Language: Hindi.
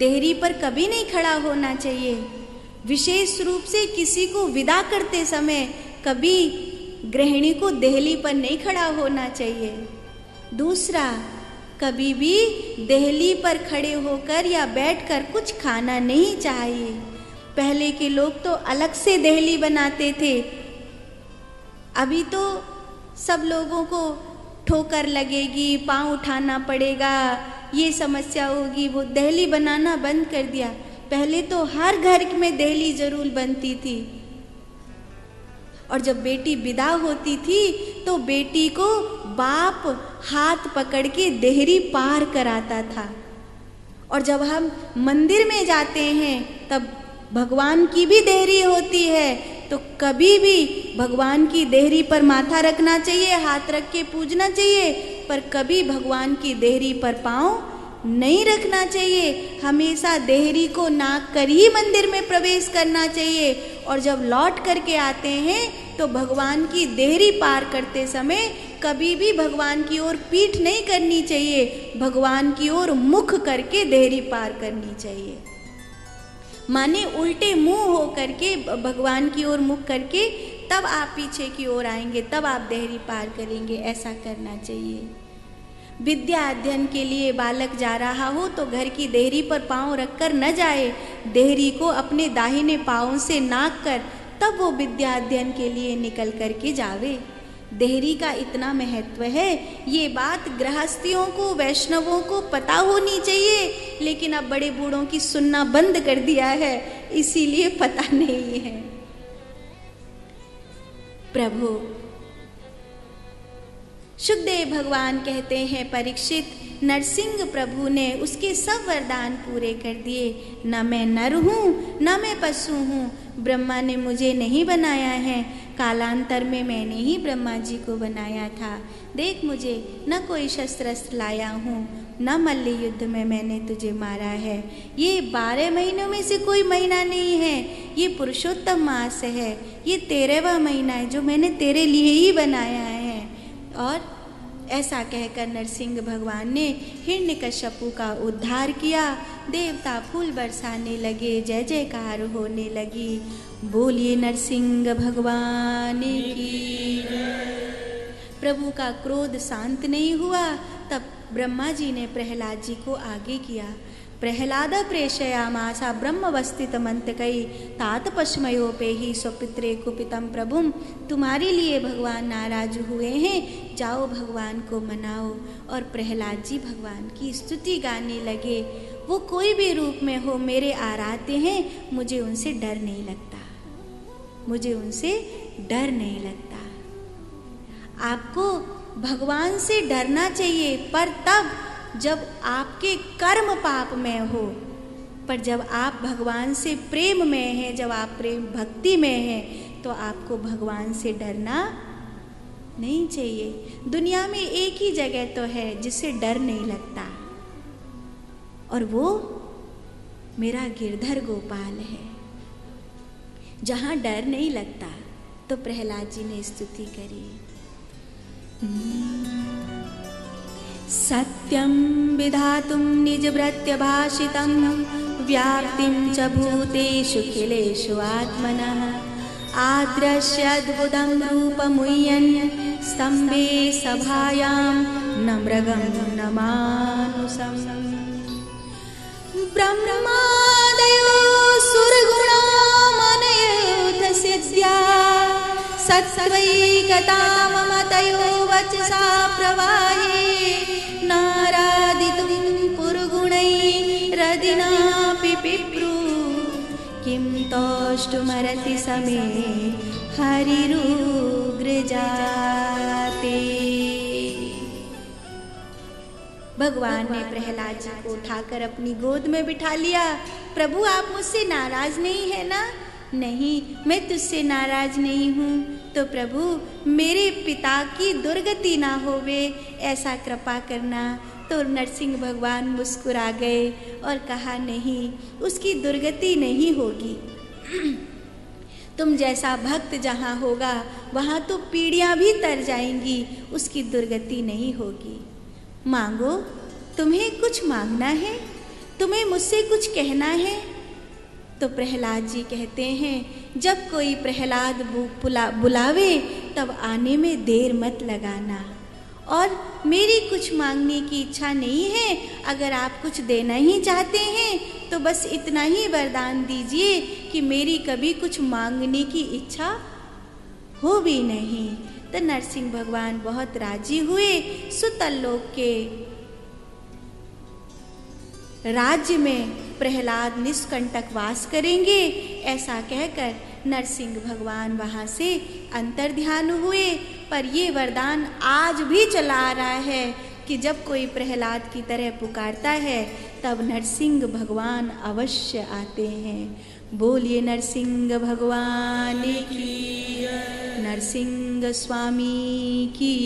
देहरी पर कभी नहीं खड़ा होना चाहिए। विशेष रूप से किसी को विदा करते समय कभी गृहिणी को देहली पर नहीं खड़ा होना चाहिए। दूसरा, कभी भी देहली पर खड़े होकर या बैठकर कुछ खाना नहीं चाहिए। पहले के लोग तो अलग से देहली बनाते थे, अभी तो सब लोगों को ठोकर लगेगी, पाँव उठाना पड़ेगा, ये समस्या होगी, वो देहली बनाना बंद कर दिया। पहले तो हर घर में देहली जरूर बनती थी। और जब बेटी विदा होती थी तो बेटी को बाप हाथ पकड़ के देहरी पार कराता था। और जब हम मंदिर में जाते हैं तब भगवान की भी देहरी होती है, तो कभी भी भगवान की देहरी पर माथा रखना चाहिए, हाथ रख के पूजना चाहिए, पर कभी भगवान की देहरी पर पाँव नहीं रखना चाहिए। हमेशा देहरी को नाक कर ही मंदिर में प्रवेश करना चाहिए। और जब लौट करके आते हैं तो भगवान की देहरी पार करते समय कभी भी भगवान की ओर पीठ नहीं करनी चाहिए, भगवान की ओर मुख करके देहरी पार करनी चाहिए। माने उल्टे मुंह हो करके भगवान की ओर मुख करके तब आप पीछे की ओर आएंगे, तब आप देहरी पार करेंगे, ऐसा करना चाहिए। विद्या अध्ययन के लिए बालक जा रहा हो तो घर की देहरी पर पाँव रखकर न जाए, देहरी को अपने दाहिने पाँव से नाक कर तब वो विद्या अध्ययन के लिए निकल कर के जावे। देहरी का इतना महत्व है, ये बात गृहस्थियों को, वैष्णवों को पता होनी चाहिए, लेकिन अब बड़े बूढ़ों की सुनना बंद कर दिया है, इसीलिए पता नहीं है। प्रभु सुखदेव भगवान कहते हैं, परीक्षित, नरसिंह प्रभु ने उसके सब वरदान पूरे कर दिए। न मैं नर हूँ न मैं पशु हूँ, ब्रह्मा ने मुझे नहीं बनाया है, कालांतर में मैंने ही ब्रह्मा जी को बनाया था। देख, मुझे न कोई शस्त्र लाया हूँ, न मल्ल युद्ध में मैंने तुझे मारा है। ये 12 महीनों में से कोई महीना नहीं है, ये पुरुषोत्तम मास है, ये 13वां महीना है जो मैंने तेरे लिए ही बनाया है। और ऐसा कहकर नरसिंह भगवान ने हिरण्यकश्यपु का उद्धार किया। देवता फूल बरसाने लगे, जय जयकार होने लगी। बोलिए नरसिंह भगवान की। प्रभु का क्रोध शांत नहीं हुआ, तब ब्रह्मा जी ने प्रहलाद जी को आगे किया। प्रहलाद प्रेषयामासा ब्रह्मवस्थितमन्तकै तात पश्मयोपेहि स्वपित्रे कुपितम प्रभुम। तुम्हारे लिए भगवान नाराज हुए हैं, जाओ भगवान को मनाओ। और प्रहलाद जी भगवान की स्तुति गाने लगे। वो कोई भी रूप में हो, मेरे आराध्य हैं, मुझे उनसे डर नहीं लगता, मुझे उनसे डर नहीं लगता। आपको भगवान से डरना चाहिए, पर तब जब आपके कर्म पाप में हो। पर जब आप भगवान से प्रेम में हैं, जब आप प्रेम भक्ति में हैं, तो आपको भगवान से डरना नहीं चाहिए। दुनिया में एक ही जगह तो है जिसे डर नहीं लगता, और वो मेरा गिरधर गोपाल है, जहाँ डर नहीं लगता। तो प्रहलाद जी ने स्तुति करी। सत्यं विधातुं निजभृत्यभाषितं व्याप्तिं च भूतेषु खिलेषु आत्मनः आद्रश्यद्भुतं रूपमुय्यन् स्तम्भे सभायां न मृगं न मानुषम्। ब्रह्मादयो सुरगुणा मनयोऽथ सिद्ध्या सत्त्वैकता ममतयो वचसा प्रवाहे नारादितुं पुरुगुणैरदिनापि पिप्रू किं तोष्टुमरति समे हरिरुग्रजाते। भगवान ने प्रहलाद जी को उठाकर अपनी गोद में बिठा लिया। प्रभु, आप मुझसे नाराज नहीं है ना? नहीं, मैं तुझसे नाराज नहीं हूँ। तो प्रभु, मेरे पिता की दुर्गति ना होवे, ऐसा कृपा करना। तो नरसिंह भगवान मुस्कुरा गए और कहा, नहीं, उसकी दुर्गति नहीं होगी। तुम जैसा भक्त जहाँ होगा वहाँ तो पीढ़ियाँ भी तर जाएंगी, उसकी दुर्गति नहीं होगी। मांगो, तुम्हें कुछ मांगना है तुम्हें मुझसे कुछ कहना है? तो प्रहलाद जी कहते हैं, जब कोई प्रहलाद बुलावे तब आने में देर मत लगाना। और मेरी कुछ मांगने की इच्छा नहीं है, अगर आप कुछ देना ही चाहते हैं तो बस इतना ही वरदान दीजिए कि मेरी कभी कुछ मांगने की इच्छा हो भी नहीं। तो नरसिंह भगवान बहुत राजी हुए। सुतल लोक के राज्य में प्रहलाद निष्कंटक वास करेंगे, ऐसा कहकर नरसिंह भगवान वहाँ से अंतर्ध्यान हुए। पर ये वरदान आज भी चला आ रहा है कि जब कोई प्रहलाद की तरह पुकारता है तब नरसिंह भगवान अवश्य आते हैं। बोलिए नरसिंह भगवान की, नरसिंह स्वामी की।